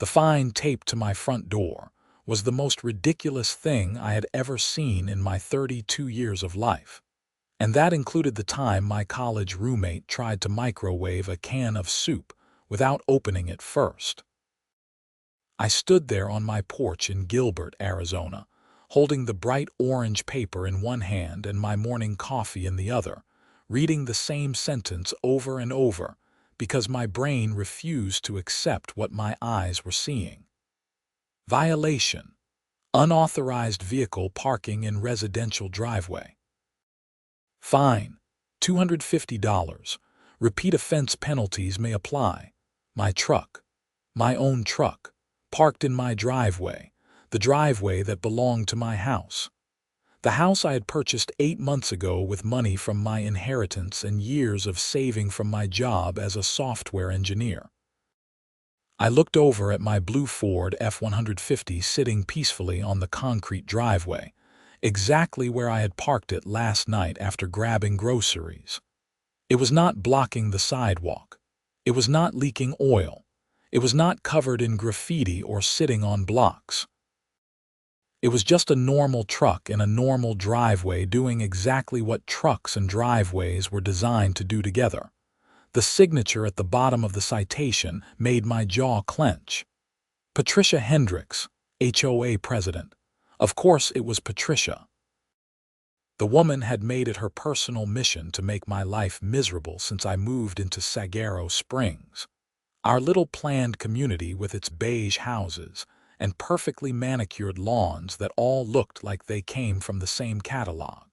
The fine taped to my front door was the most ridiculous thing I had ever seen in my 32 years of life. And that included the time my college roommate tried to microwave a can of soup without opening it first. I stood there on my porch in Gilbert, Arizona, holding the bright orange paper in one hand and my morning coffee in the other, reading the same sentence over and over because my brain refused to accept what my eyes were seeing. Violation: unauthorized vehicle parking in residential driveway. Fine: $250. Repeat offense penalties may apply. My truck, my own truck, parked in my driveway, the driveway that belonged to my house. The house I had purchased 8 months ago with money from my inheritance and years of saving from my job as a software engineer. I looked over at my blue Ford F-150 sitting peacefully on the concrete driveway, exactly where I had parked it last night after grabbing groceries. It was not blocking the sidewalk. It was not leaking oil. It was not covered in graffiti or sitting on blocks. It was just a normal truck in a normal driveway doing exactly what trucks and driveways were designed to do together. The signature at the bottom of the citation made my jaw clench. Patricia Hendricks, HOA president. Of course it was Patricia. The woman had made it her personal mission to make my life miserable since I moved into Saguaro Springs. Our little planned community with its beige houses and perfectly manicured lawns that all looked like they came from the same catalog.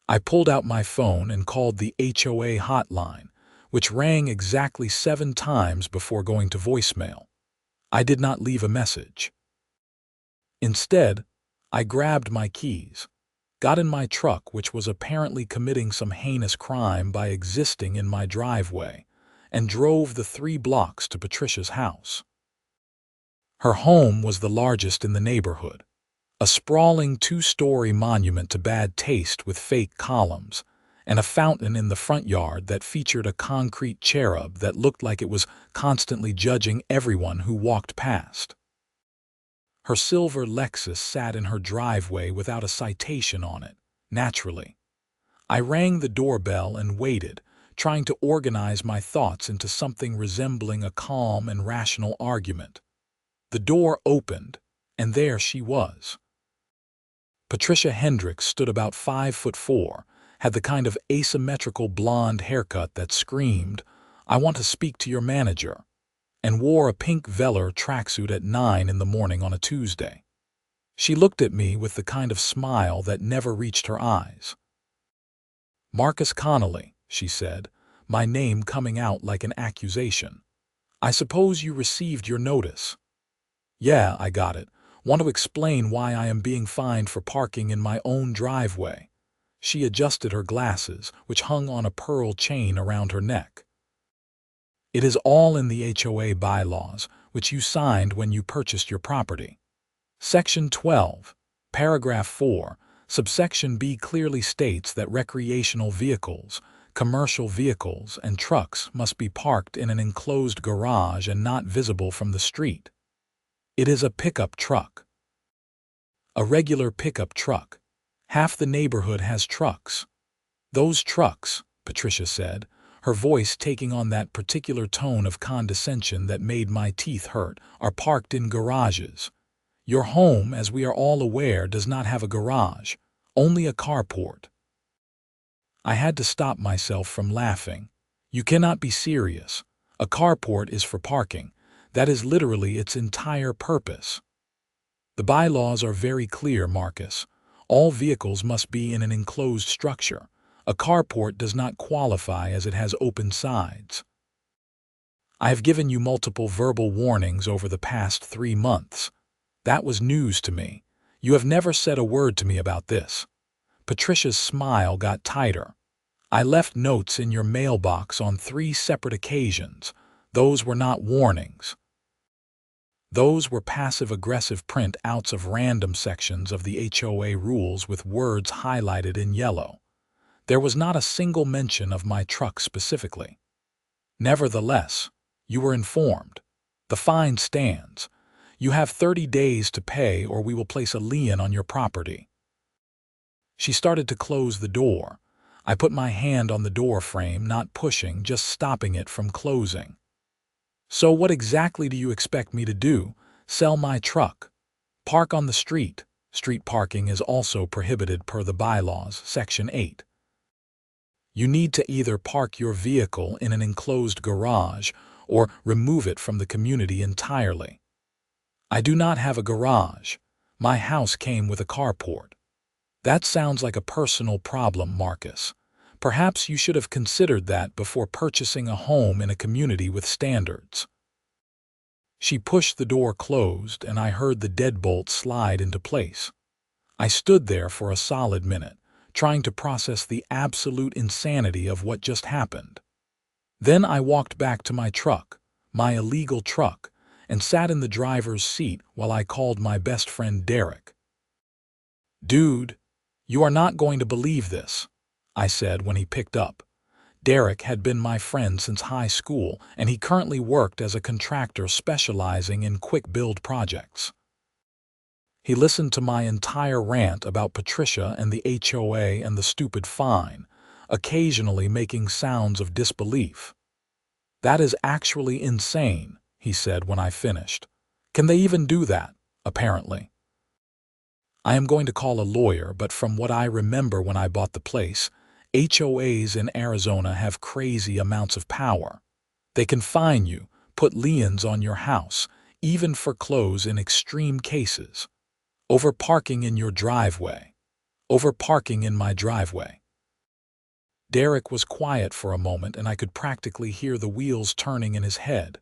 I pulled out my phone and called the HOA hotline, which rang exactly 7 times before going to voicemail. I did not leave a message. Instead, I grabbed my keys, got in my truck, which was apparently committing some heinous crime by existing in my driveway, and drove the 3 blocks to Patricia's house. Her home was the largest in the neighborhood, a sprawling 2-story monument to bad taste with fake columns, and a fountain in the front yard that featured a concrete cherub that looked like it was constantly judging everyone who walked past. Her silver Lexus sat in her driveway without a citation on it, naturally. I rang the doorbell and waited, trying to organize my thoughts into something resembling a calm and rational argument. The door opened, and there she was. Patricia Hendricks stood about 5'4", had the kind of asymmetrical blonde haircut that screamed, "I want to speak to your manager," and wore a pink velour tracksuit at 9 in the morning on a Tuesday. She looked at me with the kind of smile that never reached her eyes. "Marcus Connelly," she said, my name coming out like an accusation. "I suppose you received your notice." "Yeah, I got it. Want to explain why I am being fined for parking in my own driveway." She adjusted her glasses, which hung on a pearl chain around her neck. "It is all in the HOA bylaws, which you signed when you purchased your property. Section 12, paragraph 4, subsection B clearly states that recreational vehicles, commercial vehicles, and trucks must be parked in an enclosed garage and not visible from the street. It is a pickup truck. A regular pickup truck. Half the neighborhood has trucks. Those trucks," Patricia said, her voice taking on that particular tone of condescension that made my teeth hurt, "are parked in garages. Your home, as we are all aware, does not have a garage, only a carport." I had to stop myself from laughing. "You cannot be serious. A carport is for parking. That is literally its entire purpose." "The bylaws are very clear, Marcus. All vehicles must be in an enclosed structure. A carport does not qualify as it has open sides." "I have given you multiple verbal warnings over the past 3 months. That was news to me. You have never said a word to me about this." Patricia's smile got tighter. "I left notes in your mailbox on 3 separate occasions. Those were not warnings. Those were passive-aggressive print-outs of random sections of the HOA rules with words highlighted in yellow. There was not a single mention of my truck specifically. Nevertheless, you were informed. The fine stands. You have 30 days to pay or we will place a lien on your property." She started to close the door. I put my hand on the door frame, not pushing, just stopping it from closing. "So what exactly do you expect me to do? Sell my truck? Park on the street?" Street parking is also prohibited per the bylaws, Section 8. "You need to either park your vehicle in an enclosed garage or remove it from the community entirely." "I do not have a garage. My house came with a carport." "That sounds like a personal problem, Marcus. Perhaps you should have considered that before purchasing a home in a community with standards." She pushed the door closed, and I heard the deadbolt slide into place. I stood there for a solid minute, trying to process the absolute insanity of what just happened. Then I walked back to my truck, my illegal truck, and sat in the driver's seat while I called my best friend Derek. "Dude, you are not going to believe this," I said when he picked up. Derek had been my friend since high school, and he currently worked as a contractor specializing in quick-build projects. He listened to my entire rant about Patricia and the HOA and the stupid fine, occasionally making sounds of disbelief. "That is actually insane," he said when I finished. "Can they even do that, apparently?" "I am going to call a lawyer, but from what I remember when I bought the place, HOAs in Arizona have crazy amounts of power. They can fine you, put liens on your house, even foreclose in extreme cases. Over parking in your driveway. Over parking in my driveway." Derek was quiet for a moment, and I could practically hear the wheels turning in his head.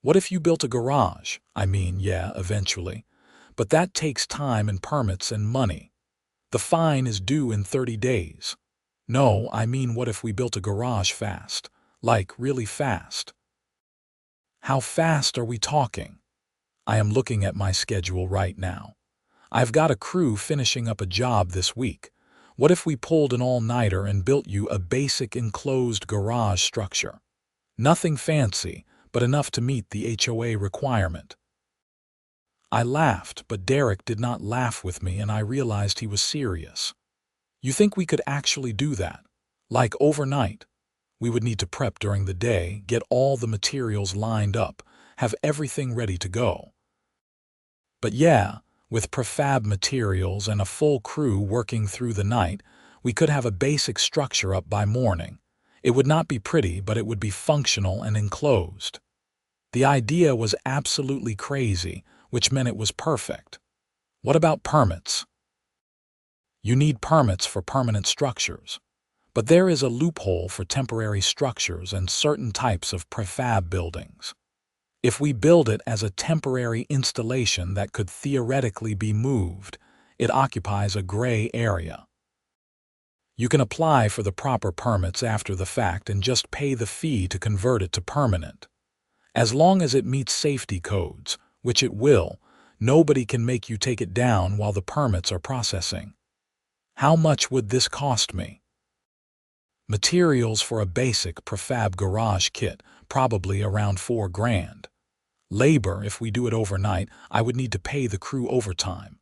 "What if you built a garage? I mean, yeah, eventually. But that takes time and permits and money. The fine is due in 30 days. No, I mean, what if we built a garage fast? Like, really fast?" "How fast are we talking?" I am looking at my schedule right now. I've got a crew finishing up a job this week. What if we pulled an all-nighter and built you a basic enclosed garage structure? Nothing fancy, but enough to meet the HOA requirement. I laughed, but Derek did not laugh with me, and I realized he was serious. "You think we could actually do that? Like overnight?" "We would need to prep during the day, get all the materials lined up, have everything ready to go. But yeah, with prefab materials and a full crew working through the night, we could have a basic structure up by morning. It would not be pretty, but it would be functional and enclosed." The idea was absolutely crazy, which meant it was perfect. "What about permits?" "You need permits for permanent structures. But there is a loophole for temporary structures and certain types of prefab buildings. If we build it as a temporary installation that could theoretically be moved, it occupies a gray area. You can apply for the proper permits after the fact and just pay the fee to convert it to permanent. As long as it meets safety codes, which it will, nobody can make you take it down while the permits are processing." "How much would this cost me?" "Materials for a basic prefab garage kit, probably around $4,000. Labor, if we do it overnight, I would need to pay the crew overtime.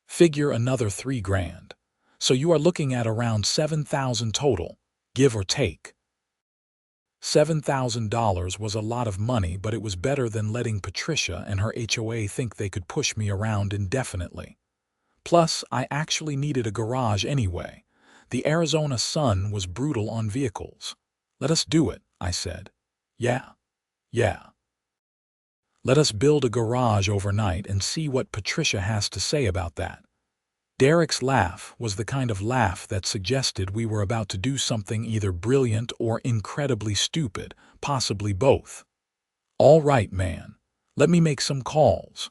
Figure another $3,000. So you are looking at around $7,000 total, give or take." $7,000 was a lot of money, but it was better than letting Patricia and her HOA think they could push me around indefinitely. Plus, I actually needed a garage anyway. The Arizona sun was brutal on vehicles. "Let us do it," I said. Yeah. "Let us build a garage overnight and see what Patricia has to say about that." Derek's laugh was the kind of laugh that suggested we were about to do something either brilliant or incredibly stupid, possibly both. "All right, man. Let me make some calls.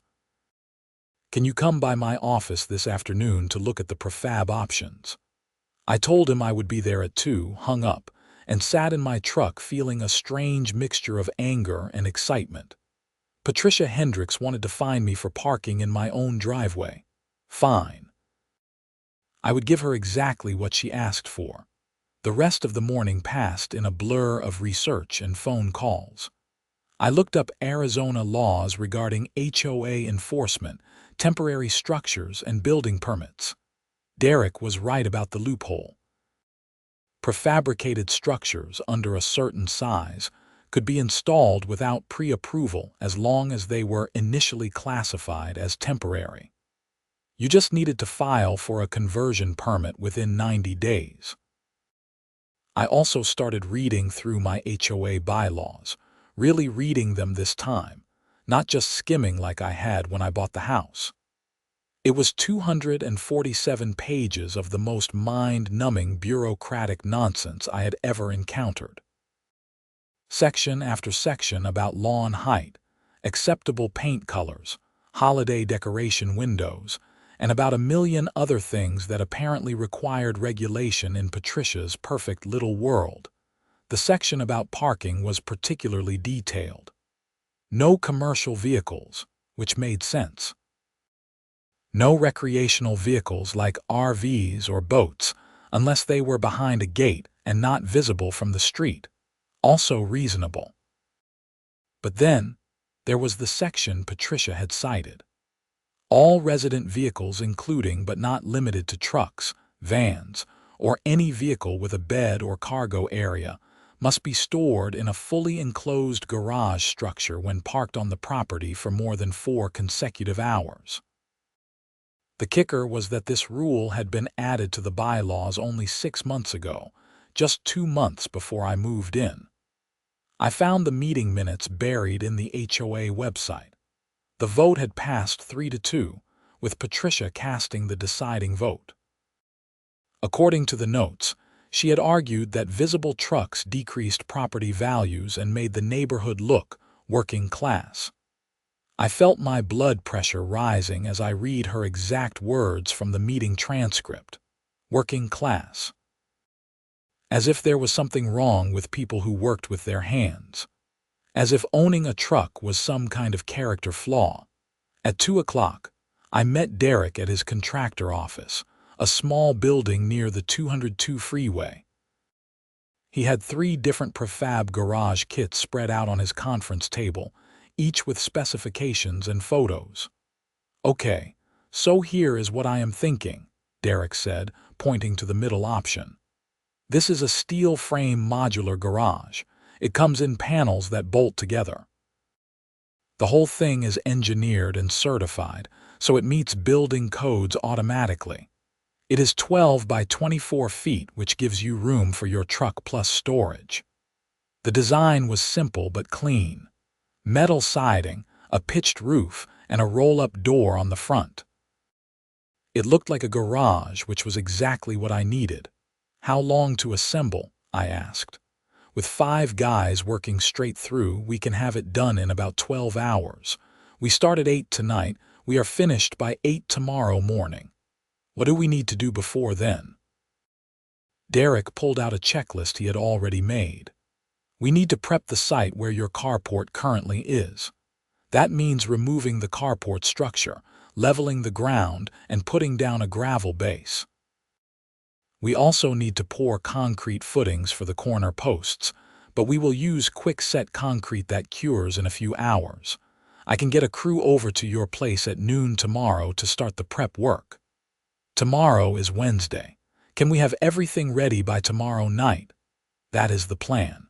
Can you come by my office this afternoon to look at the prefab options?" I told him I would be there at 2, hung up, and sat in my truck feeling a strange mixture of anger and excitement. Patricia Hendricks wanted to fine me for parking in my own driveway. Fine. I would give her exactly what she asked for. The rest of the morning passed in a blur of research and phone calls. I looked up Arizona laws regarding HOA enforcement, temporary structures, and building permits. Derek was right about the loophole. Prefabricated structures under a certain size could be installed without pre-approval as long as they were initially classified as temporary. You just needed to file for a conversion permit within 90 days. I also started reading through my HOA bylaws, really reading them this time, not just skimming like I had when I bought the house. It was 247 pages of the most mind-numbing bureaucratic nonsense I had ever encountered. Section after section about lawn height, acceptable paint colors, holiday decoration windows, and about a million other things that apparently required regulation in Patricia's perfect little world. The section about parking was particularly detailed. No commercial vehicles, which made sense. No recreational vehicles like RVs or boats, unless they were behind a gate and not visible from the street. Also reasonable. But then, there was the section Patricia had cited. All resident vehicles, including but not limited to trucks, vans, or any vehicle with a bed or cargo area, must be stored in a fully enclosed garage structure when parked on the property for more than 4 consecutive hours. The kicker was that this rule had been added to the bylaws only 6 months ago, just 2 months before I moved in. I found the meeting minutes buried in the HOA website. The vote had passed 3-2, with Patricia casting the deciding vote. According to the notes, she had argued that visible trucks decreased property values and made the neighborhood look working class. I felt my blood pressure rising as I read her exact words from the meeting transcript. Working class. As if there was something wrong with people who worked with their hands. As if owning a truck was some kind of character flaw. At 2 o'clock, I met Derek at his contractor office, a small building near the 202 freeway. He had 3 different prefab garage kits spread out on his conference table, each with specifications and photos. "Okay, so here is what I am thinking," Derek said, pointing to the middle option. "This is a steel frame modular garage. It comes in panels that bolt together. The whole thing is engineered and certified, so it meets building codes automatically. It is 12 by 24 feet, which gives you room for your truck plus storage." The design was simple but clean. Metal siding, a pitched roof, and a roll-up door on the front. It looked like a garage, which was exactly what I needed. "How long to assemble?" I asked. "With 5 guys working straight through, we can have it done in about 12 hours. We start at 8 tonight, we are finished by 8 tomorrow morning. What do we need to do before then?" Derek pulled out a checklist he had already made. "We need to prep the site where your carport currently is. That means removing the carport structure, leveling the ground, and putting down a gravel base. We also need to pour concrete footings for the corner posts, but we will use quick-set concrete that cures in a few hours. I can get a crew over to your place at noon tomorrow to start the prep work. Tomorrow is Wednesday. Can we have everything ready by tomorrow night? That is the plan.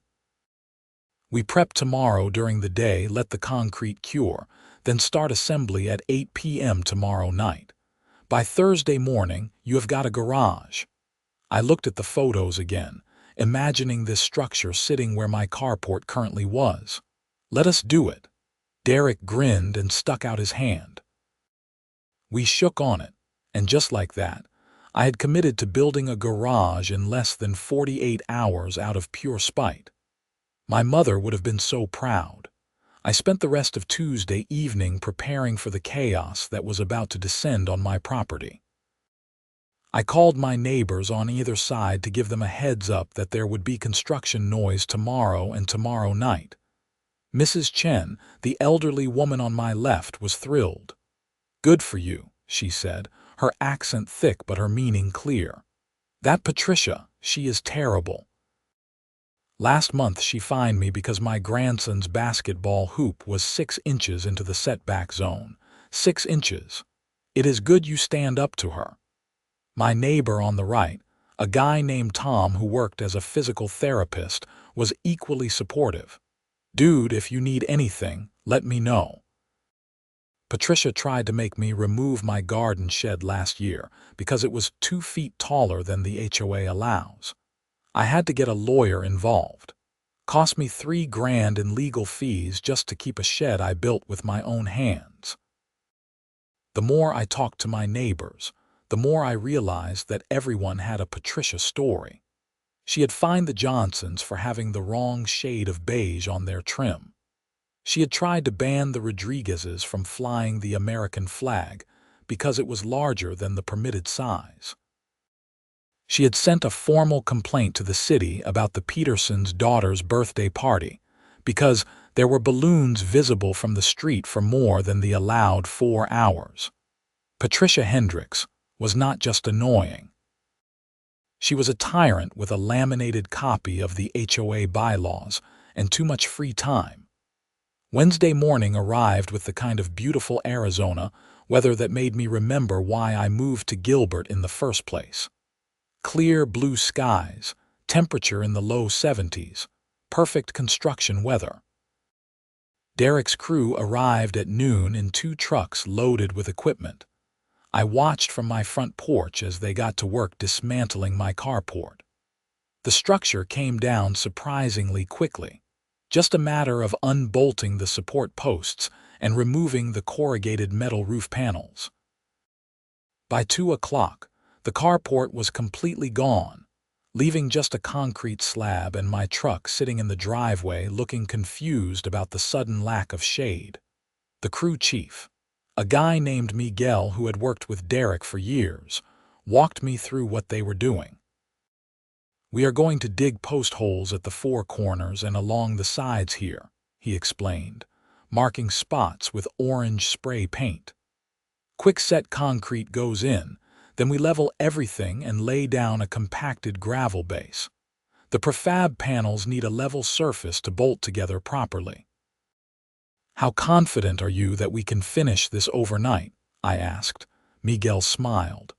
We prep tomorrow during the day, let the concrete cure, then start assembly at 8 p.m. tomorrow night. By Thursday morning, you have got a garage." I looked at the photos again, imagining this structure sitting where my carport currently was. "Let us do it." Derek grinned and stuck out his hand. We shook on it, and just like that, I had committed to building a garage in less than 48 hours out of pure spite. My mother would have been so proud. I spent the rest of Tuesday evening preparing for the chaos that was about to descend on my property. I called my neighbors on either side to give them a heads up that there would be construction noise tomorrow and tomorrow night. Mrs. Chen, the elderly woman on my left, was thrilled. "Good for you," she said, her accent thick but her meaning clear. "That Patricia, she is terrible." Last month she fined me because my grandson's basketball hoop was 6 inches into the setback zone. 6 inches. It is good you stand up to her. My neighbor on the right, a guy named Tom who worked as a physical therapist, was equally supportive. Dude, if you need anything, let me know. Patricia tried to make me remove my garden shed last year because it was 2 feet taller than the HOA allows. I had to get a lawyer involved. Cost me $3,000 in legal fees just to keep a shed I built with my own hands. The more I talked to my neighbors, the more I realized that everyone had a Patricia story. She had fined the Johnsons for having the wrong shade of beige on their trim. She had tried to ban the Rodriguezes from flying the American flag because it was larger than the permitted size. She had sent a formal complaint to the city about the Petersons' daughter's birthday party because there were balloons visible from the street for more than the allowed 4 hours. Patricia Hendricks was not just annoying. She was a tyrant with a laminated copy of the HOA bylaws and too much free time. Wednesday morning arrived with the kind of beautiful Arizona weather that made me remember why I moved to Gilbert in the first place. Clear blue skies, temperature in the low 70s, perfect construction weather. Derek's crew arrived at noon in 2 trucks loaded with equipment. I watched from my front porch as they got to work dismantling my carport. The structure came down surprisingly quickly. Just a matter of unbolting the support posts and removing the corrugated metal roof panels. By 2 o'clock, the carport was completely gone, leaving just a concrete slab and my truck sitting in the driveway looking confused about the sudden lack of shade. The crew chief, a guy named Miguel who had worked with Derek for years, walked me through what they were doing. "We are going to dig post holes at the 4 corners and along the sides here," he explained, marking spots with orange spray paint. "Quickset concrete goes in, then we level everything and lay down a compacted gravel base. The prefab panels need a level surface to bolt together properly." "How confident are you that we can finish this overnight?" I asked. Miguel smiled.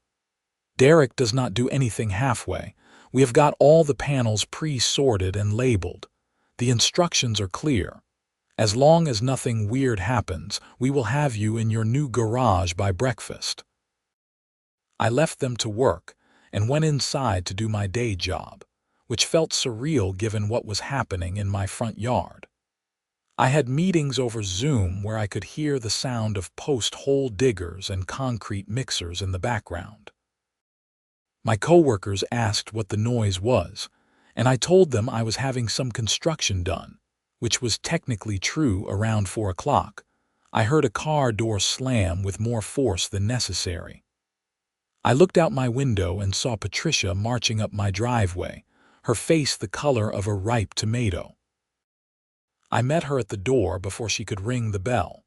"Derek does not do anything halfway. We have got all the panels pre-sorted and labeled. The instructions are clear. As long as nothing weird happens, we will have you in your new garage by breakfast." I left them to work and went inside to do my day job, which felt surreal given what was happening in my front yard. I had meetings over Zoom where I could hear the sound of post-hole diggers and concrete mixers in the background. My coworkers asked what the noise was, and I told them I was having some construction done, which was technically true around 4 o'clock. I heard a car door slam with more force than necessary. I looked out my window and saw Patricia marching up my driveway, her face the color of a ripe tomato. I met her at the door before she could ring the bell.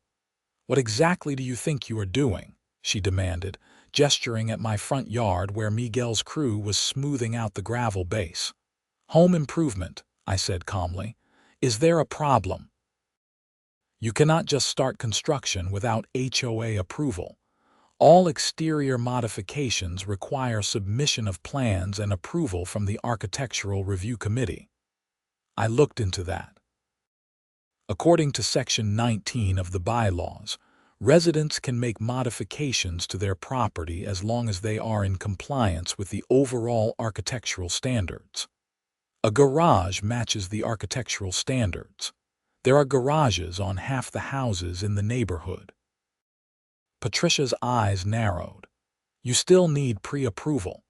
"What exactly do you think you are doing?" she demanded, gesturing at my front yard where Miguel's crew was smoothing out the gravel base. "Home improvement," I said calmly. "Is there a problem?" "You cannot just start construction without HOA approval. All exterior modifications require submission of plans and approval from the Architectural Review Committee." I looked into that. According to Section 19 of the bylaws, residents can make modifications to their property as long as they are in compliance with the overall architectural standards. A garage matches the architectural standards. There are garages on half the houses in the neighborhood. Patricia's eyes narrowed. "You still need pre-approval."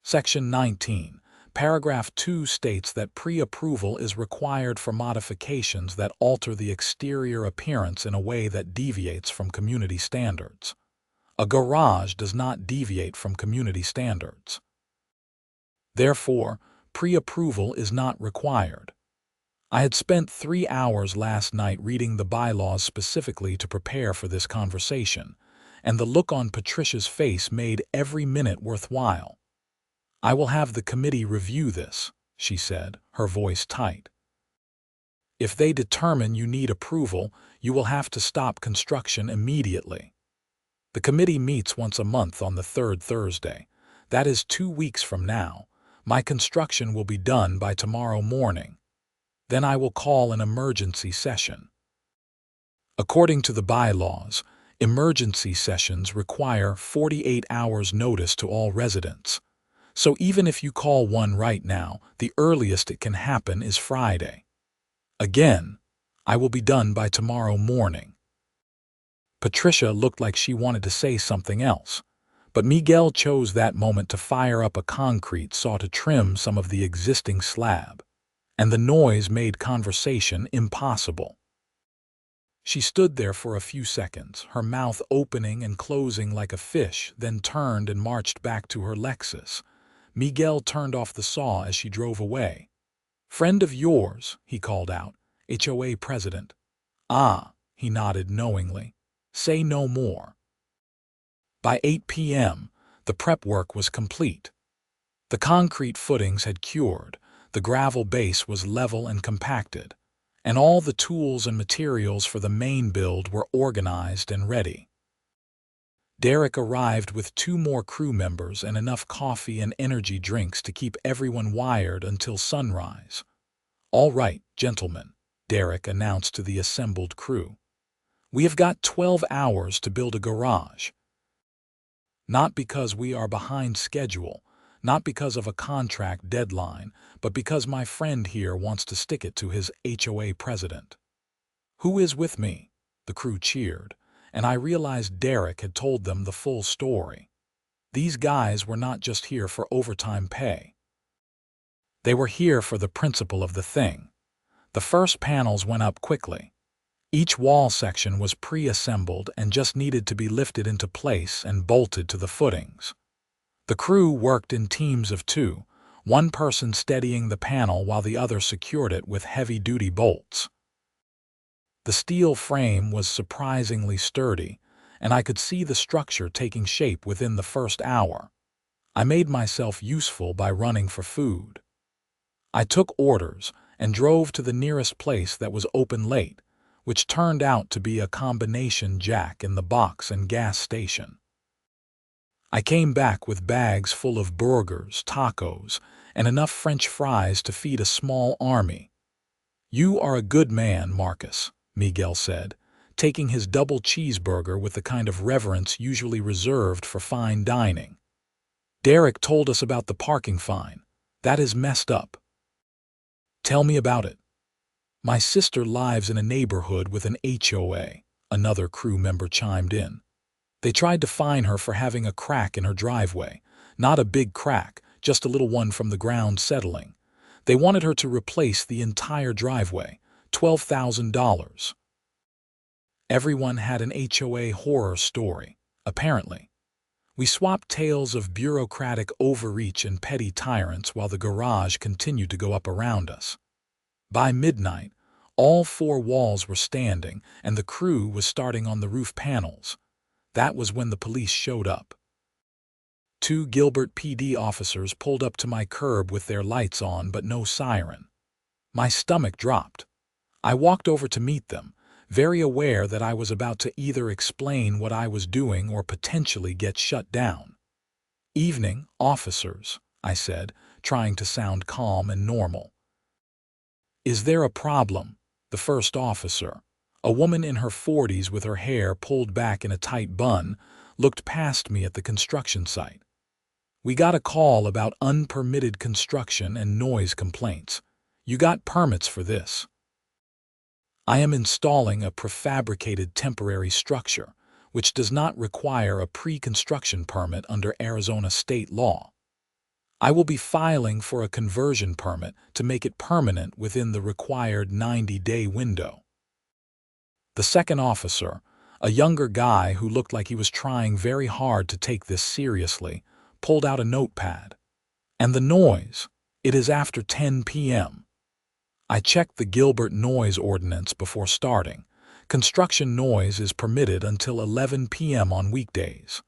Section 19, paragraph 2 states that pre-approval is required for modifications that alter the exterior appearance in a way that deviates from community standards. A garage does not deviate from community standards. Therefore, pre-approval is not required. I had spent 3 hours last night reading the bylaws specifically to prepare for this conversation, and the look on Patricia's face made every minute worthwhile. "I will have the committee review this," she said, her voice tight. If they determine you need approval, you will have to stop construction immediately. The committee meets once a month on the third Thursday. That is 2 weeks from now. My construction will be done by tomorrow morning. Then I will call an emergency session. According to the bylaws, emergency sessions require 48 hours notice to all residents. So even if you call one right now, the earliest it can happen is Friday. Again, I will be done by tomorrow morning. Patricia looked like she wanted to say something else, but Miguel chose that moment to fire up a concrete saw to trim some of the existing slab, and the noise made conversation impossible. She stood there for a few seconds, her mouth opening and closing like a fish, then turned and marched back to her Lexus. Miguel turned off the saw as she drove away. "Friend of yours," he called out, "HOA president." "Ah," he nodded knowingly. "Say no more." By 8 p.m., the prep work was complete. The concrete footings had cured, the gravel base was level and compacted, and all the tools and materials for the main build were organized and ready. Derek arrived with 2 more crew members and enough coffee and energy drinks to keep everyone wired until sunrise. "All right, gentlemen," Derek announced to the assembled crew. "We have got 12 hours to build a garage. Not because we are behind schedule, not because of a contract deadline, but because my friend here wants to stick it to his HOA president." "Who is with me?" The crew cheered, and I realized Derek had told them the full story. These guys were not just here for overtime pay. They were here for the principle of the thing. The first panels went up quickly. Each wall section was pre-assembled and just needed to be lifted into place and bolted to the footings. The crew worked in teams of 2, one person steadying the panel while the other secured it with heavy-duty bolts. The steel frame was surprisingly sturdy, and I could see the structure taking shape within the first hour. I made myself useful by running for food. I took orders and drove to the nearest place that was open late, which turned out to be a combination Jack in the Box and gas station. I came back with bags full of burgers, tacos, and enough French fries to feed a small army. "You are a good man, Marcus," Miguel said, taking his double cheeseburger with the kind of reverence usually reserved for fine dining. "Derek told us about the parking fine. That is messed up." "Tell me about it." "My sister lives in a neighborhood with an HOA," another crew member chimed in. "They tried to fine her for having a crack in her driveway. Not a big crack, just a little one from the ground settling. They wanted her to replace the entire driveway, $12,000. Everyone had an HOA horror story, apparently. We swapped tales of bureaucratic overreach and petty tyrants while the garage continued to go up around us. By midnight, all 4 walls were standing and the crew was starting on the roof panels. That was when the police showed up. 2 Gilbert PD officers pulled up to my curb with their lights on but no siren. My stomach dropped. I walked over to meet them, very aware that I was about to either explain what I was doing or potentially get shut down. "Evening, officers," I said, trying to sound calm and normal. "Is there a problem?" The first officer, a woman in her 40s with her hair pulled back in a tight bun, looked past me at the construction site. "We got a call about unpermitted construction and noise complaints. You got permits for this?" "I am installing a prefabricated temporary structure, which does not require a pre-construction permit under Arizona state law. I will be filing for a conversion permit to make it permanent within the required 90-day window." The second officer, a younger guy who looked like he was trying very hard to take this seriously, pulled out a notepad. "And the noise, it is after 10 p.m. I checked the Gilbert noise ordinance before starting. Construction noise is permitted until 11 p.m. on weekdays.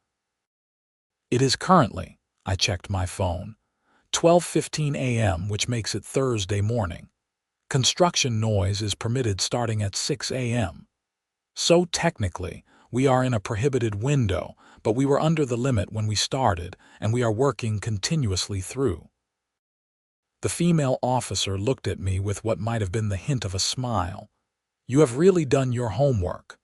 It is currently, I checked my phone, 12:15 a.m., which makes it Thursday morning. Construction noise is permitted starting at 6 a.m. So technically, we are in a prohibited window, but we were under the limit when we started, and we are working continuously through. The female officer looked at me with what might have been the hint of a smile. You have really done your homework.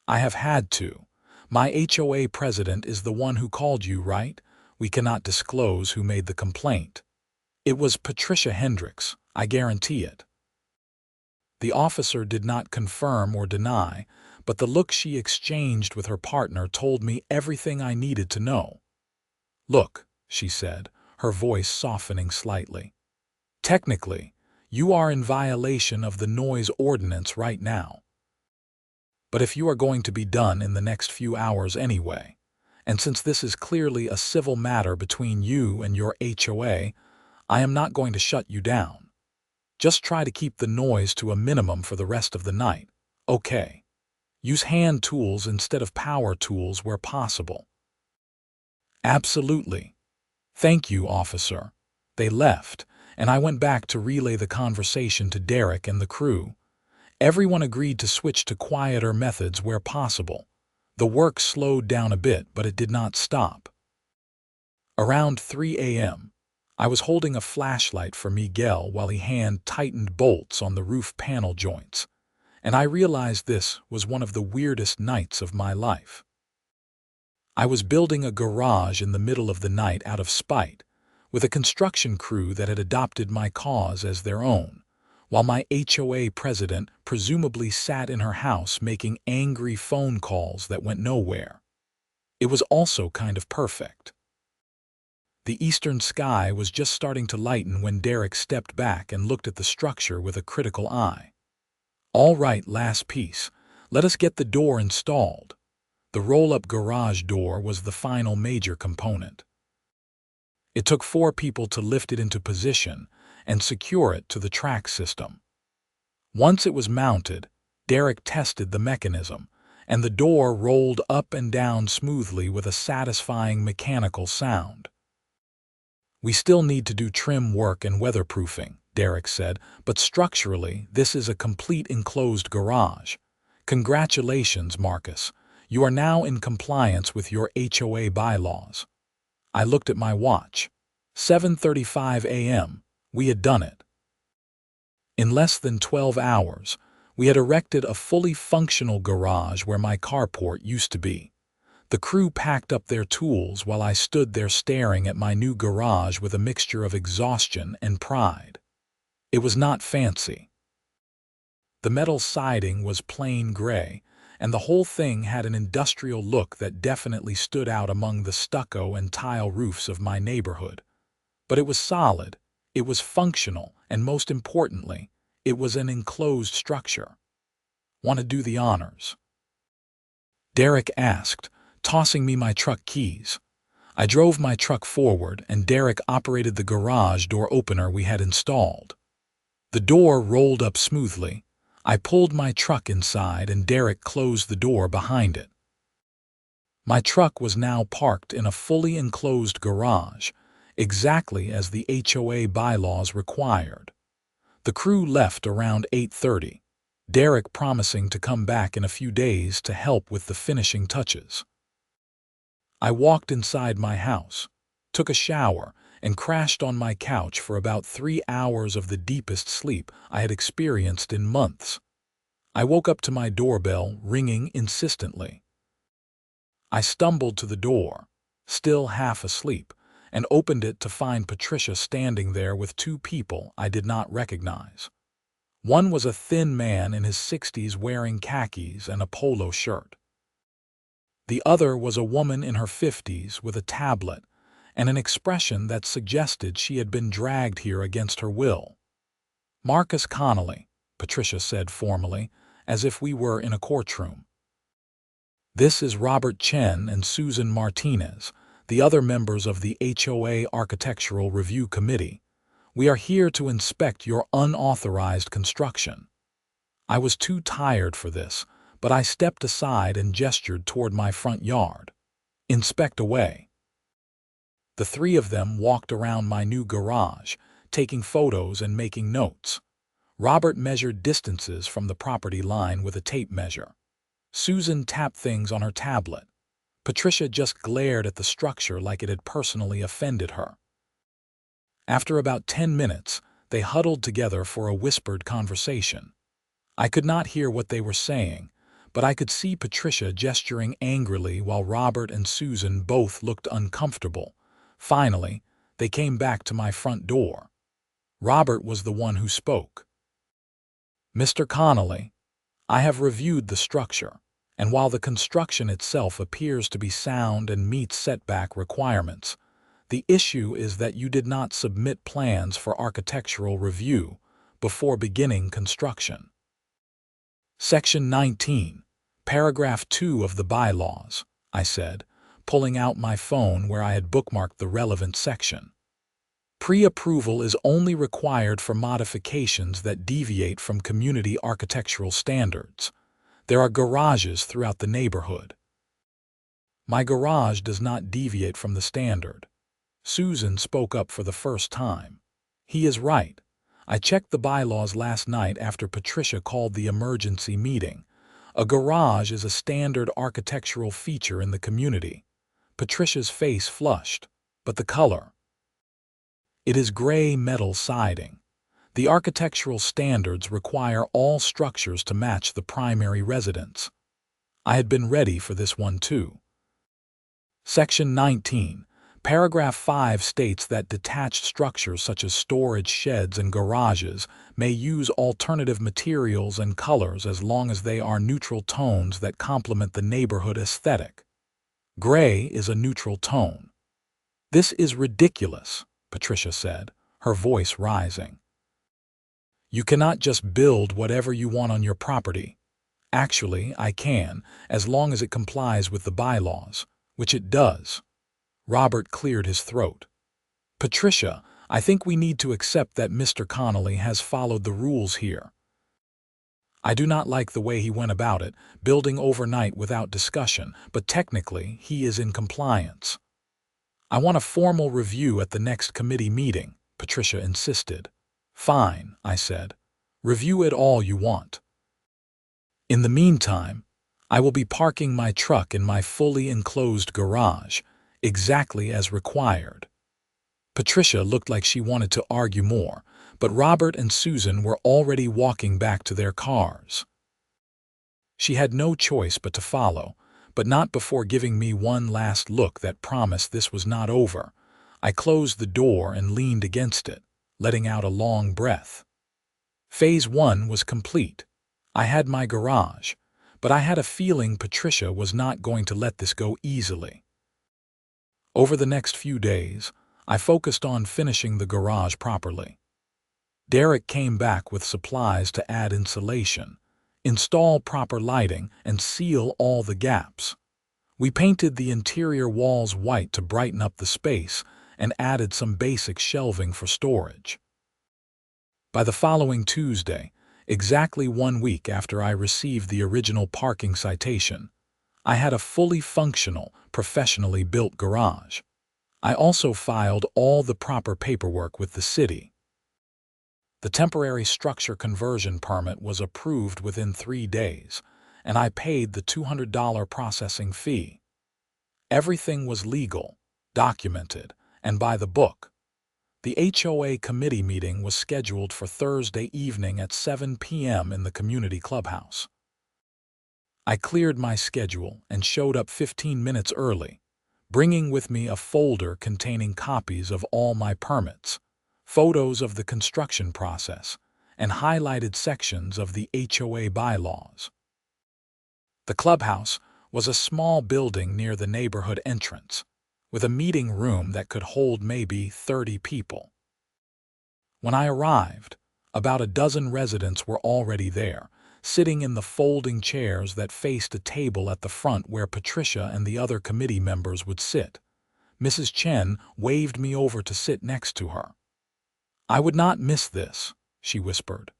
I have had to. My HOA president is the one who called you, right? We cannot disclose who made the complaint. It was Patricia Hendricks, I guarantee it. The officer did not confirm or deny, but the look she exchanged with her partner told me everything I needed to know. Look, she said, her voice softening slightly. Technically, you are in violation of the noise ordinance right now. But if you are going to be done in the next few hours anyway, and since this is clearly a civil matter between you and your HOA, I am not going to shut you down. Just try to keep the noise to a minimum for the rest of the night, okay? Use hand tools instead of power tools where possible. Absolutely. Thank you, officer. They left, and I went back to relay the conversation to Derek and the crew. Everyone agreed to switch to quieter methods where possible. The work slowed down a bit, but it did not stop. Around 3 a.m., I was holding a flashlight for Miguel while he hand-tightened bolts on the roof panel joints, and I realized this was one of the weirdest nights of my life. I was building a garage in the middle of the night out of spite, with a construction crew that had adopted my cause as their own, while my HOA president presumably sat in her house making angry phone calls that went nowhere. It was also kind of perfect. The eastern sky was just starting to lighten when Derek stepped back and looked at the structure with a critical eye. All right, last piece. Let us get the door installed. The roll-up garage door was the final major component. It took 4 people to lift it into position and secure it to the track system. Once it was mounted, Derek tested the mechanism, and the door rolled up and down smoothly with a satisfying mechanical sound. We still need to do trim work and weatherproofing, Derek said, but structurally, this is a complete enclosed garage. Congratulations, Marcus. You are now in compliance with your HOA bylaws. I looked at my watch. 7:35 a.m. We had done it. In less than 12 hours, we had erected a fully functional garage where my carport used to be. The crew packed up their tools while I stood there staring at my new garage with a mixture of exhaustion and pride. It was not fancy. The metal siding was plain gray, and the whole thing had an industrial look that definitely stood out among the stucco and tile roofs of my neighborhood. But it was solid, it was functional, and most importantly, it was an enclosed structure. Want to do the honors? Derek asked, tossing me my truck keys. I drove my truck forward, and Derek operated the garage door opener we had installed. The door rolled up smoothly. I pulled my truck inside, and Derek closed the door behind it. My truck was now parked in a fully enclosed garage, exactly as the HOA bylaws required. The crew left around 8:30, Derek promising to come back in a few days to help with the finishing touches. I walked inside my house, took a shower, and crashed on my couch for about 3 hours of the deepest sleep I had experienced in months. I woke up to my doorbell ringing insistently. I stumbled to the door, still half asleep, and opened it to find Patricia standing there with 2 people I did not recognize. One was a thin man in his 60s wearing khakis and a polo shirt. The other was a woman in her 50s with a tablet and an expression that suggested she had been dragged here against her will. Marcus Connelly, Patricia said formally, as if we were in a courtroom. This is Robert Chen and Susan Martinez, the other members of the HOA Architectural Review Committee. We are here to inspect your unauthorized construction. I was too tired for this, but I stepped aside and gestured toward my front yard. Inspect away. The three of them walked around my new garage, taking photos and making notes. Robert measured distances from the property line with a tape measure. Susan tapped things on her tablet. Patricia just glared at the structure like it had personally offended her. After about 10 minutes, they huddled together for a whispered conversation. I could not hear what they were saying, but I could see Patricia gesturing angrily while Robert and Susan both looked uncomfortable. Finally, they came back to my front door. Robert was the one who spoke. "Mr. Connelly, I have reviewed the structure, and while the construction itself appears to be sound and meets setback requirements, the issue is that you did not submit plans for architectural review before beginning construction." Section 19, Paragraph 2 of the bylaws, I said, pulling out my phone where I had bookmarked the relevant section. Pre-approval is only required for modifications that deviate from community architectural standards. There are garages throughout the neighborhood. My garage does not deviate from the standard. Susan spoke up for the first time. He is right. I checked the bylaws last night after Patricia called the emergency meeting. A garage is a standard architectural feature in the community. Patricia's face flushed. But the color? It is gray metal siding. The architectural standards require all structures to match the primary residence. I had been ready for this one too. Section 19, Paragraph 5 states that detached structures such as storage sheds and garages may use alternative materials and colors as long as they are neutral tones that complement the neighborhood aesthetic. Gray is a neutral tone. "This is ridiculous," Patricia said, her voice rising. "You cannot just build whatever you want on your property. Actually, I can, as long as it complies with the bylaws, which it does." Robert cleared his throat. "Patricia, I think we need to accept that Mr. Connelly has followed the rules here. I do not like the way he went about it, building overnight without discussion, but technically he is in compliance." "I want a formal review at the next committee meeting," Patricia insisted. "Fine," I said. "Review it all you want. In the meantime, I will be parking my truck in my fully enclosed garage, exactly as required." Patricia looked like she wanted to argue more, but Robert and Susan were already walking back to their cars. She had no choice but to follow, but not before giving me one last look that promised this was not over. I closed the door and leaned against it, letting out a long breath. Phase 1 was complete. I had my garage, but I had a feeling Patricia was not going to let this go easily. Over the next few days, I focused on finishing the garage properly. Derek came back with supplies to add insulation, install proper lighting, and seal all the gaps. We painted the interior walls white to brighten up the space and added some basic shelving for storage. By the following Tuesday, exactly 1 week after I received the original parking citation, I had a fully functional, professionally built garage. I also filed all the proper paperwork with the city. The temporary structure conversion permit was approved within 3 days, and I paid the $200 processing fee. Everything was legal, documented, and by the book. The HOA committee meeting was scheduled for Thursday evening at 7 p.m. in the community clubhouse. I cleared my schedule and showed up 15 minutes early, bringing with me a folder containing copies of all my permits, photos of the construction process, and highlighted sections of the HOA bylaws. The clubhouse was a small building near the neighborhood entrance, with a meeting room that could hold maybe 30 people. When I arrived, about a dozen residents were already there, sitting in the folding chairs that faced a table at the front where Patricia and the other committee members would sit. Mrs. Chen waved me over to sit next to her. "I would not miss this," she whispered.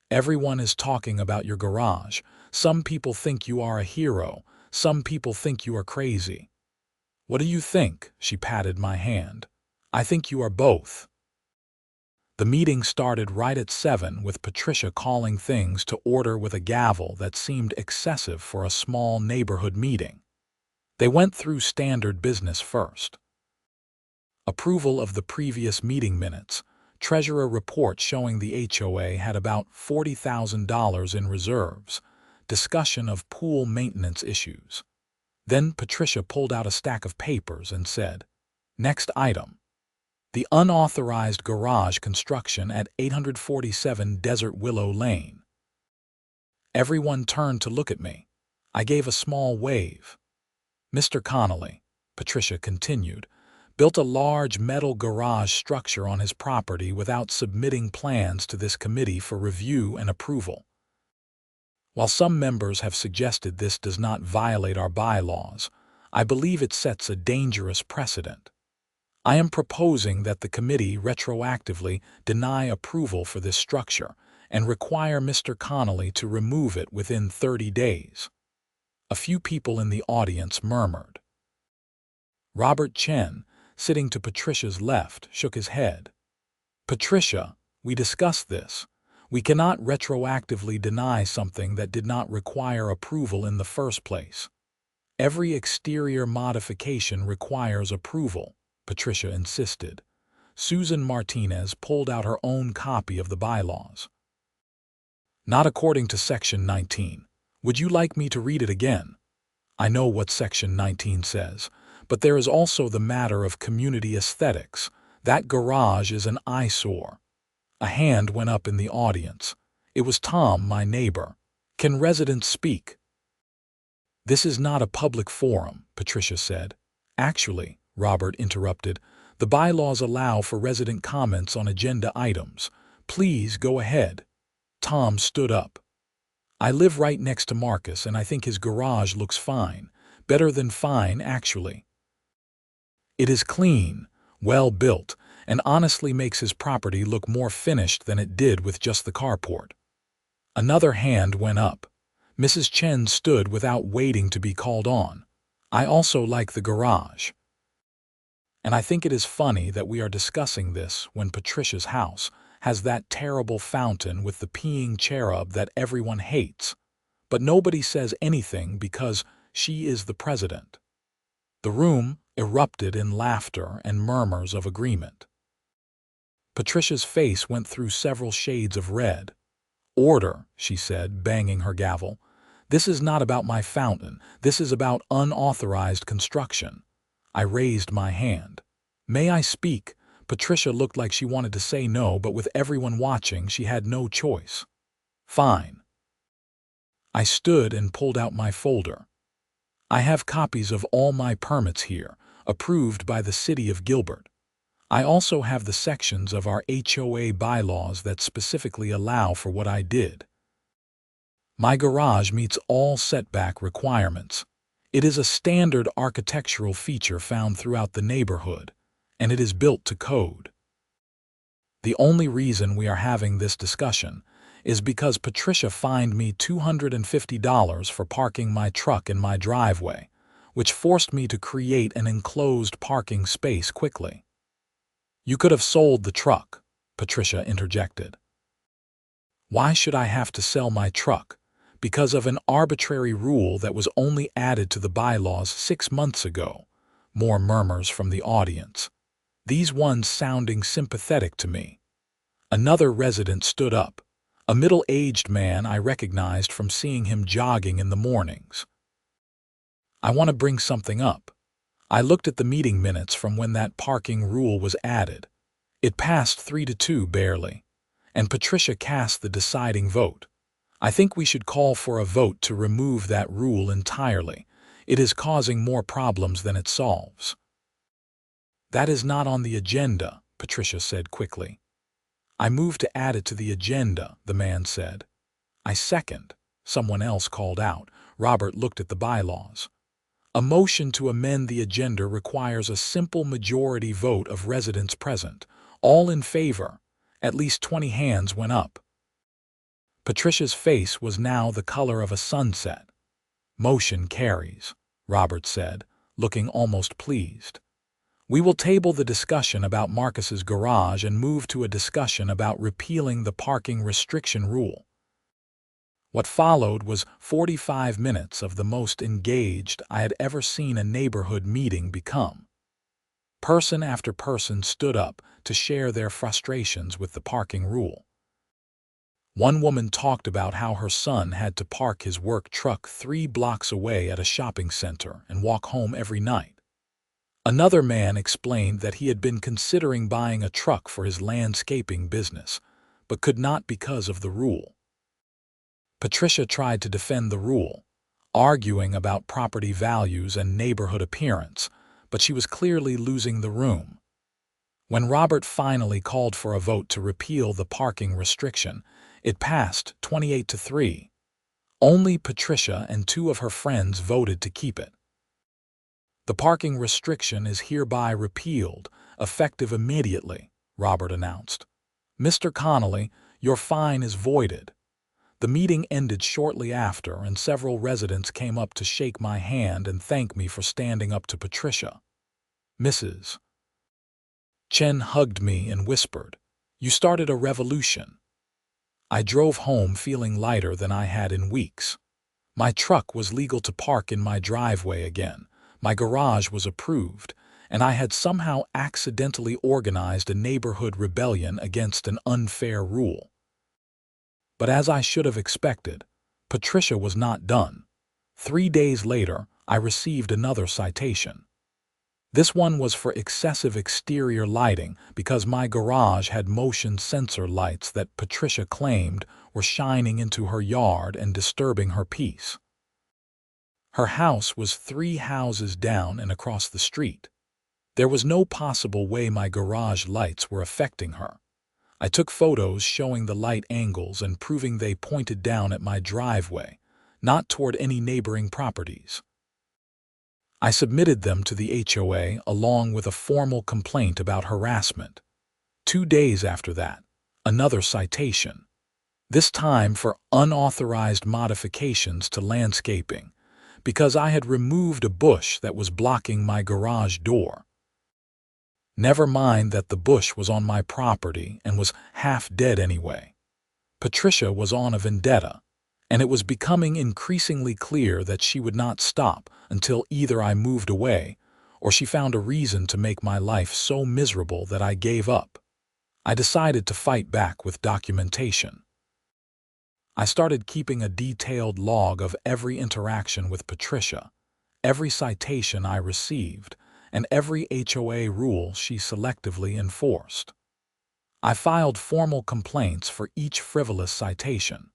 "Everyone is talking about your garage. Some people think you are a hero. Some people think you are crazy. "What do you think?" She patted my hand. "I think you are both." The meeting started right at 7 with Patricia calling things to order with a gavel that seemed excessive for a small neighborhood meeting. They went through standard business first. Approval of the previous meeting minutes, treasurer report showing the HOA had about $40,000 in reserves, discussion of pool maintenance issues. Then Patricia pulled out a stack of papers and said, "Next item. The unauthorized garage construction at 847 Desert Willow Lane." Everyone turned to look at me. I gave a small wave. "Mr. Connelly," Patricia continued, "built a large metal garage structure on his property without submitting plans to this committee for review and approval. While some members have suggested this does not violate our bylaws, I believe it sets a dangerous precedent. I am proposing that the committee retroactively deny approval for this structure and require Mr. Connelly to remove it within 30 days. A few people in the audience murmured. Robert Chen, sitting to Patricia's left, shook his head. "Patricia, we discussed this. We cannot retroactively deny something that did not require approval in the first place. Every exterior modification requires approval," Patricia insisted. Susan Martinez pulled out her own copy of the bylaws. "Not according to Section 19. Would you like me to read it again?" "I know what Section 19 says, but there is also the matter of community aesthetics. That garage is an eyesore." A hand went up in the audience. It was Tom, my neighbor. "Can residents speak?" "This is not a public forum," Patricia said. "Actually," Robert interrupted, "the bylaws allow for resident comments on agenda items. Please go ahead." Tom stood up. "I live right next to Marcus, and I think his garage looks fine. Better than fine, actually. It is clean, well built, and honestly makes his property look more finished than it did with just the carport." Another hand went up. Mrs. Chen stood without waiting to be called on. "I also like the garage. And I think it is funny that we are discussing this when Patricia's house has that terrible fountain with the peeing cherub that everyone hates. But nobody says anything because she is the president." The room erupted in laughter and murmurs of agreement. Patricia's face went through several shades of red. "Order," she said, banging her gavel. "This is not about my fountain. This is about unauthorized construction." I raised my hand. "May I speak?" Patricia looked like she wanted to say no, but with everyone watching, she had no choice. "Fine." I stood and pulled out my folder. "I have copies of all my permits here, approved by the City of Gilbert. I also have the sections of our HOA bylaws that specifically allow for what I did. My garage meets all setback requirements. It is a standard architectural feature found throughout the neighborhood, and it is built to code. The only reason we are having this discussion is because Patricia fined me $250 for parking my truck in my driveway, which forced me to create an enclosed parking space quickly." "You could have sold the truck," Patricia interjected. "Why should I have to sell my truck? Because of an arbitrary rule that was only added to the bylaws 6 months ago." More murmurs from the audience, these ones sounding sympathetic to me. Another resident stood up, a middle-aged man I recognized from seeing him jogging in the mornings. "I want to bring something up. I looked at the meeting minutes from when that parking rule was added. It passed 3-2 barely, and Patricia cast the deciding vote. I think we should call for a vote to remove that rule entirely. It is causing more problems than it solves." "That is not on the agenda," Patricia said quickly. "I move to add it to the agenda," the man said. "I second," someone else called out. Robert looked at the bylaws. "A motion to amend the agenda requires a simple majority vote of residents present. All in favor." At least 20 hands went up. Patricia's face was now the color of a sunset. "Motion carries," Robert said, looking almost pleased. We will table the discussion about Marcus's garage and move to a discussion about repealing the parking restriction rule. What followed was 45 minutes of the most engaged I had ever seen a neighborhood meeting become. Person after person stood up to share their frustrations with the parking rule. One woman talked about how her son had to park his work truck 3 blocks away at a shopping center and walk home every night. Another man explained that he had been considering buying a truck for his landscaping business, but could not because of the rule. Patricia tried to defend the rule, arguing about property values and neighborhood appearance, but she was clearly losing the room. When Robert finally called for a vote to repeal the parking restriction, it passed 28-3. Only Patricia and 2 of her friends voted to keep it. The parking restriction is hereby repealed, effective immediately, Robert announced. Mr. Connelly, your fine is voided. The meeting ended shortly after, and several residents came up to shake my hand and thank me for standing up to Patricia. Mrs. Chen hugged me and whispered, "You started a revolution." I drove home feeling lighter than I had in weeks. My truck was legal to park in my driveway again, my garage was approved, and I had somehow accidentally organized a neighborhood rebellion against an unfair rule. But as I should have expected, Patricia was not done. 3 days later, I received another citation. This one was for excessive exterior lighting because my garage had motion sensor lights that Patricia claimed were shining into her yard and disturbing her peace. Her house was 3 houses down and across the street. There was no possible way my garage lights were affecting her. I took photos showing the light angles and proving they pointed down at my driveway, not toward any neighboring properties. I submitted them to the HOA along with a formal complaint about harassment. 2 days after that, another citation. This time for unauthorized modifications to landscaping, because I had removed a bush that was blocking my garage door. Never mind that the bush was on my property and was half dead anyway. Patricia was on a vendetta, and it was becoming increasingly clear that she would not stop until either I moved away or she found a reason to make my life so miserable that I gave up. I decided to fight back with documentation. I started keeping a detailed log of every interaction with Patricia, every citation I received, and every HOA rule she selectively enforced. I filed formal complaints for each frivolous citation.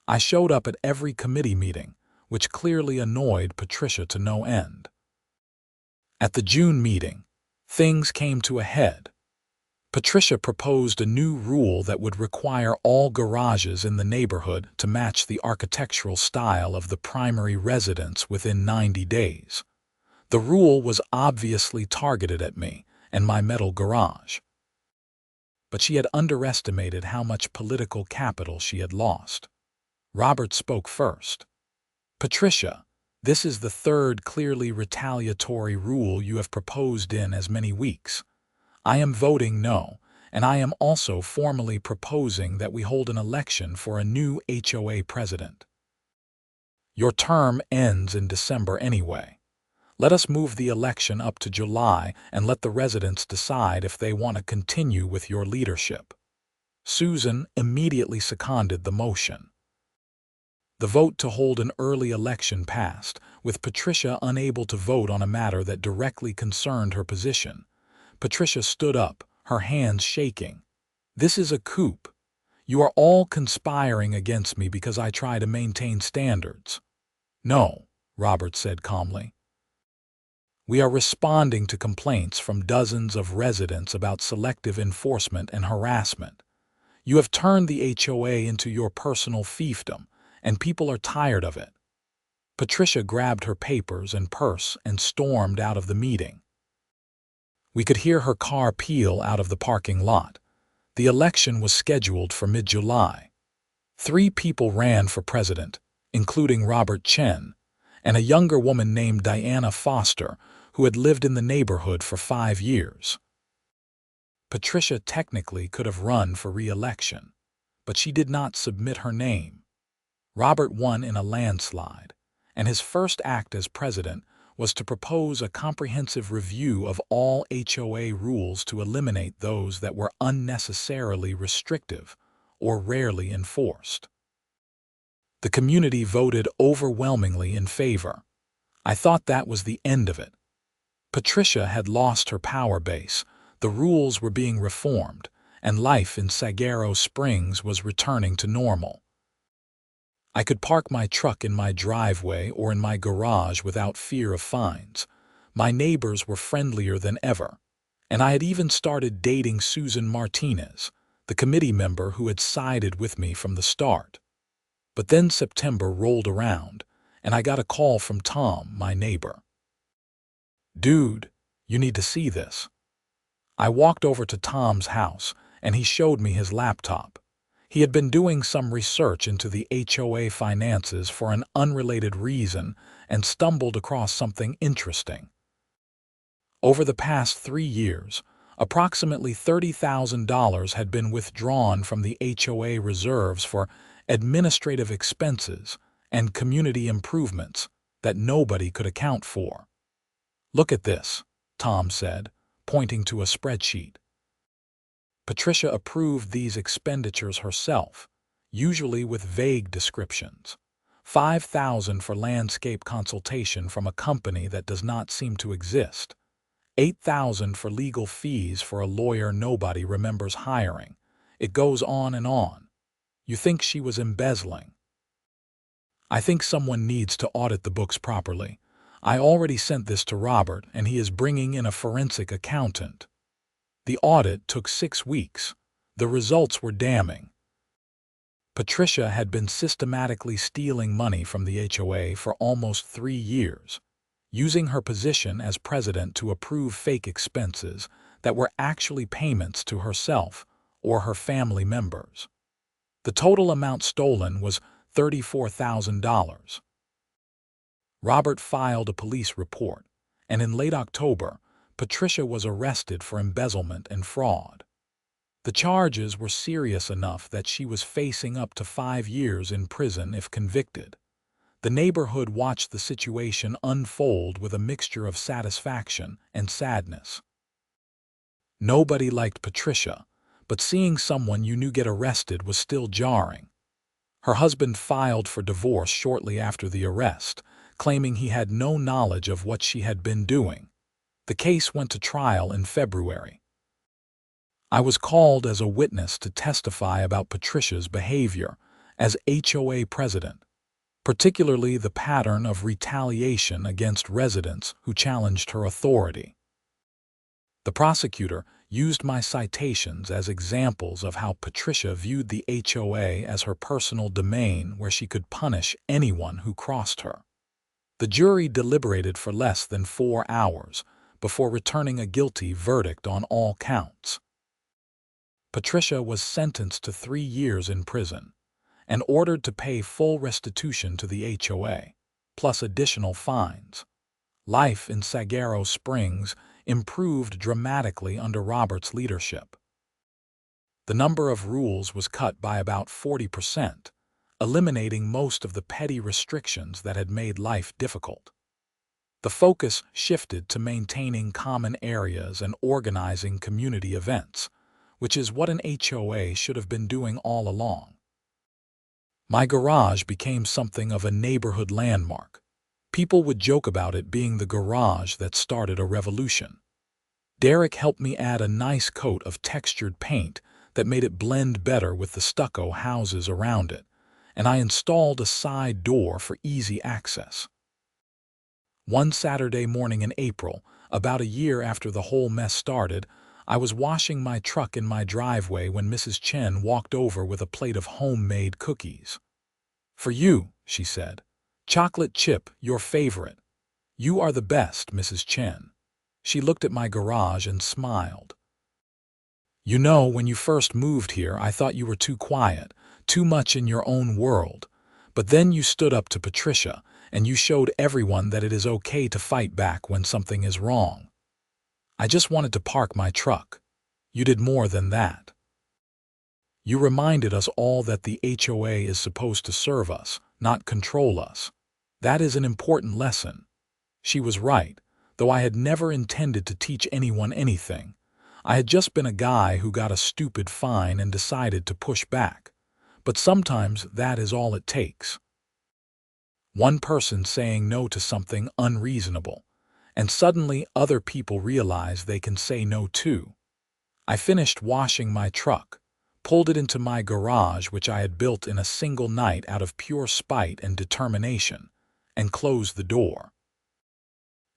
I showed up at every committee meeting, which clearly annoyed Patricia to no end. At the June meeting, things came to a head. Patricia proposed a new rule that would require all garages in the neighborhood to match the architectural style of the primary residence within 90 days. The rule was obviously targeted at me and my metal garage. But she had underestimated how much political capital she had lost. Robert spoke first. "Patricia, this is the 3rd clearly retaliatory rule you have proposed in as many weeks. I am voting no, and I am also formally proposing that we hold an election for a new HOA president. Your term ends in December anyway. Let us move the election up to July and let the residents decide if they want to continue with your leadership." Susan immediately seconded the motion. The vote to hold an early election passed, with Patricia unable to vote on a matter that directly concerned her position. Patricia stood up, her hands shaking. "This is a coup. You are all conspiring against me because I try to maintain standards." "No," Robert said calmly. "We are responding to complaints from dozens of residents about selective enforcement and harassment. You have turned the HOA into your personal fiefdom, and people are tired of it." Patricia grabbed her papers and purse and stormed out of the meeting. We could hear her car peel out of the parking lot. The election was scheduled for mid-July. 3 people ran for president, including Robert Chen, and a younger woman named Diana Foster, who had lived in the neighborhood for 5 years. Patricia technically could have run for re-election, but she did not submit her name. Robert won in a landslide, and his first act as president was to propose a comprehensive review of all HOA rules to eliminate those that were unnecessarily restrictive or rarely enforced. The community voted overwhelmingly in favor. I thought that was the end of it. Patricia had lost her power base, the rules were being reformed, and life in Saguaro Springs was returning to normal. I could park my truck in my driveway or in my garage without fear of fines. My neighbors were friendlier than ever, and I had even started dating Susan Martinez, the committee member who had sided with me from the start. But then September rolled around, and I got a call from Tom, my neighbor. "Dude, you need to see this." I walked over to Tom's house, and he showed me his laptop. He had been doing some research into the HOA finances for an unrelated reason and stumbled across something interesting. Over the past 3 years, approximately $30,000 had been withdrawn from the HOA reserves for administrative expenses and community improvements that nobody could account for. "Look at this," Tom said, pointing to a spreadsheet. Patricia approved these expenditures herself, usually with vague descriptions. $5,000 for landscape consultation from a company that does not seem to exist. $8,000 for legal fees for a lawyer nobody remembers hiring. It goes on and on. You think she was embezzling? "I think someone needs to audit the books properly. I already sent this to Robert, and he is bringing in a forensic accountant." The audit took 6 weeks. The results were damning. Patricia had been systematically stealing money from the HOA for almost 3 years, using her position as president to approve fake expenses that were actually payments to herself or her family members. The total amount stolen was $34,000. Robert filed a police report, and in late October, Patricia was arrested for embezzlement and fraud. The charges were serious enough that she was facing up to 5 years in prison if convicted. The neighborhood watched the situation unfold with a mixture of satisfaction and sadness. Nobody liked Patricia, but seeing someone you knew get arrested was still jarring. Her husband filed for divorce shortly after the arrest, claiming he had no knowledge of what she had been doing. The case went to trial in February. I was called as a witness to testify about Patricia's behavior as HOA president, particularly the pattern of retaliation against residents who challenged her authority. The prosecutor used my citations as examples of how Patricia viewed the HOA as her personal domain where she could punish anyone who crossed her. The jury deliberated for less than 4 hours before returning a guilty verdict on all counts. Patricia was sentenced to 3 years in prison and ordered to pay full restitution to the HOA, plus additional fines. Life in Saguaro Springs improved dramatically under Robert's leadership. The number of rules was cut by about 40%, eliminating most of the petty restrictions that had made life difficult. The focus shifted to maintaining common areas and organizing community events, which is what an HOA should have been doing all along. My garage became something of a neighborhood landmark. People would joke about it being the garage that started a revolution. Derek helped me add a nice coat of textured paint that made it blend better with the stucco houses around it, and I installed a side door for easy access. One Saturday morning in April, about a year after the whole mess started, I was washing my truck in my driveway when Mrs. Chen walked over with a plate of homemade cookies. "For you," she said. "Chocolate chip, your favorite." "You are the best, Mrs. Chen." She looked at my garage and smiled. "You know, when you first moved here, I thought you were too quiet, too much in your own world. But then you stood up to Patricia, and you showed everyone that it is okay to fight back when something is wrong. I just wanted to park my truck. You did more than that. You reminded us all that the HOA is supposed to serve us, not control us. That is an important lesson. She was right, though I had never intended to teach anyone anything. I had just been a guy who got a stupid fine and decided to push back. But sometimes that is all it takes. One person saying no to something unreasonable, and suddenly other people realize they can say no too. I finished washing my truck, pulled it into my garage, which I had built in a single night out of pure spite and determination, and closed the door.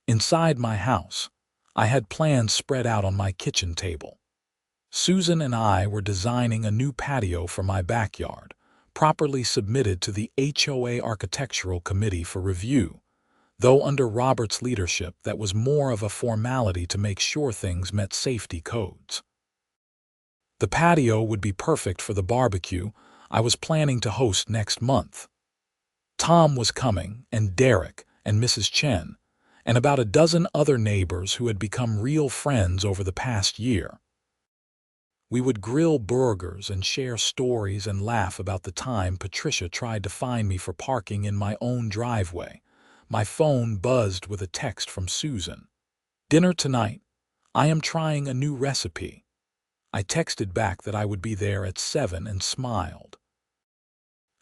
Inside my house, I had plans spread out on my kitchen table. Susan and I were designing a new patio for my backyard, properly submitted to the HOA Architectural Committee for review, though under Robert's leadership that was more of a formality to make sure things met safety codes. The patio would be perfect for the barbecue I was planning to host next month. Tom was coming, and Derek, and Mrs. Chen, and about a dozen other neighbors who had become real friends over the past year. We would grill burgers and share stories and laugh about the time Patricia tried to find me for parking in my own driveway. My phone buzzed with a text from Susan. "Dinner tonight. I am trying a new recipe." I texted back that I would be there at 7 and smiled.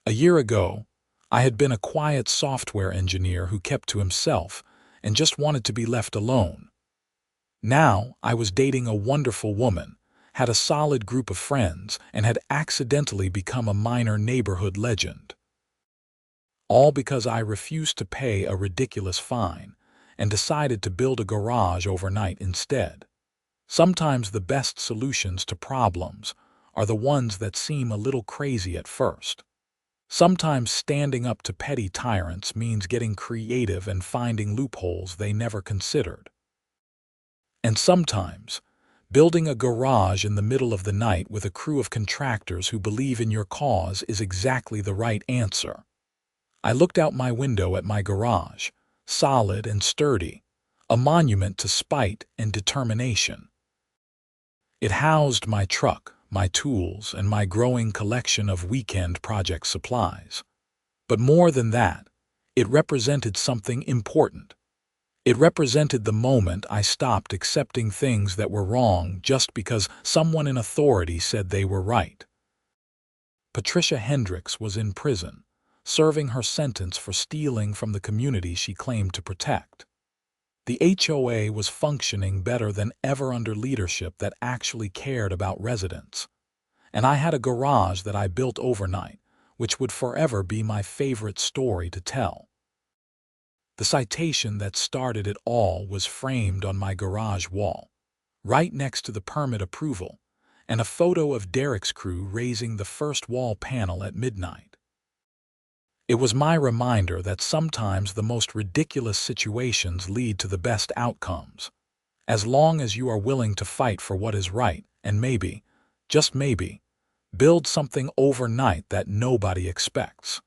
A year ago, I had been a quiet software engineer who kept to himself and just wanted to be left alone. Now I was dating a wonderful woman, had a solid group of friends, and had accidentally become a minor neighborhood legend. All because I refused to pay a ridiculous fine and decided to build a garage overnight instead. Sometimes the best solutions to problems are the ones that seem a little crazy at first. Sometimes standing up to petty tyrants means getting creative and finding loopholes they never considered. And sometimes building a garage in the middle of the night with a crew of contractors who believe in your cause is exactly the right answer. I looked out my window at my garage, solid and sturdy, a monument to spite and determination. It housed my truck, my tools, and my growing collection of weekend project supplies. But more than that, it represented something important. It represented the moment I stopped accepting things that were wrong just because someone in authority said they were right. Patricia Hendricks was in prison, serving her sentence for stealing from the community she claimed to protect. The HOA was functioning better than ever under leadership that actually cared about residents. And I had a garage that I built overnight, which would forever be my favorite story to tell. The citation that started it all was framed on my garage wall, right next to the permit approval, and a photo of Derek's crew raising the first wall panel at midnight. It was my reminder that sometimes the most ridiculous situations lead to the best outcomes, as long as you are willing to fight for what is right and maybe, just maybe, build something overnight that nobody expects.